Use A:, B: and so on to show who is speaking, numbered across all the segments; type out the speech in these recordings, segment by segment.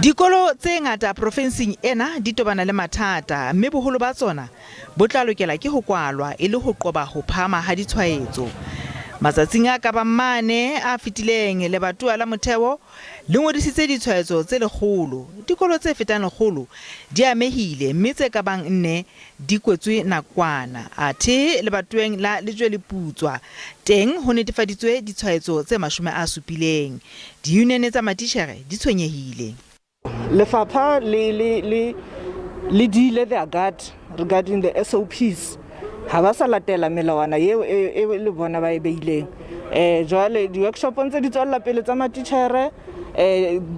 A: Dikolo tse ngata profenseng ena di tobana le mathata, mme boholo ba tsona bo tla lokela ke ho kwalwa e le ho qoba ho phama ha ditshwaetso. Matsatsing a ka bang mane a fetileng lebatowa la motheo le ngodisitse ditshwaetso tse 100. Dikolo tse fetang 100 di amehile, mme tse ka bang 4 di kwetswe nakwana. Athe lebatoweng la Lejweleputswa teng ho netefaditswe ditshwaetso tse 70. Diunione tsa matitjhere di tshwenyehile.
B: Lefapha le dile their guard regarding the SOPs. Ha ba sa latela melawana eo e le bona ba e beileng. Jwale di-workshop ntse di tswella pele tsa matitjhere,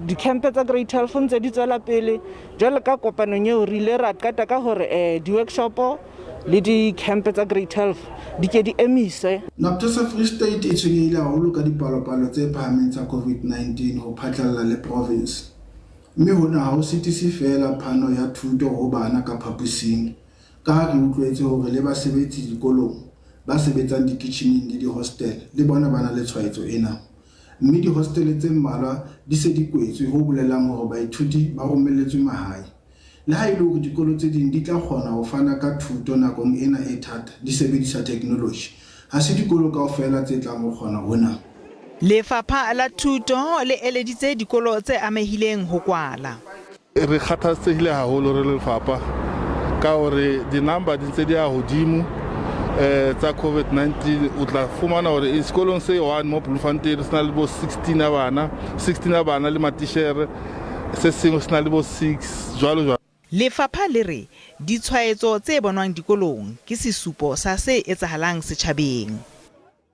B: di-camp tsa grade 12 ntse di tswella pele. Jwale ka kopanong eo re ile ra qeta ka hore di-workshop le di-camp tsa grade 12 di ke di emise.
C: Naptesa Free State e tshwenyehile haholo ka dipalopalo tse phahameng tsa COVID-19 ho phatlalla le province. Mme hona ha o sitise fela phano ya thuto ho bana ka phaposing. Ka ha re utlwetse hore le basebetsi dikolong ba sebetsang di-kitcheneng le di-hostel le bona bana le tshwaetso ena. Mme di-hostel tse mmalwa di se di kwetswe ho bolelang hore baithuti ba romelletswe mahae. Le ha e le hore dikolo tse ding di tla kgona ho fana ka thuto nakong ena e thata di sebedisa technology, ha se dikolo kaofela tse tlang ho kgona hona.
A: Lefapha la Thuto le eleditse dikolo tse amehileng ho kwala.
D: Re kgathatsehile haholo re lefapha ka hore di-number di ntse di ya hodimo tsa COVID-19. O tla fumana hore sekolong se 1 mo Bloemfontein se na le bo 16 a bana le matitjhere, se sengwe se na le bo 6 jwalo.
A: Lefapha le re ditshwaetso tse bonwang dikolong ke sesupo sa se etsahalang setjhabeng.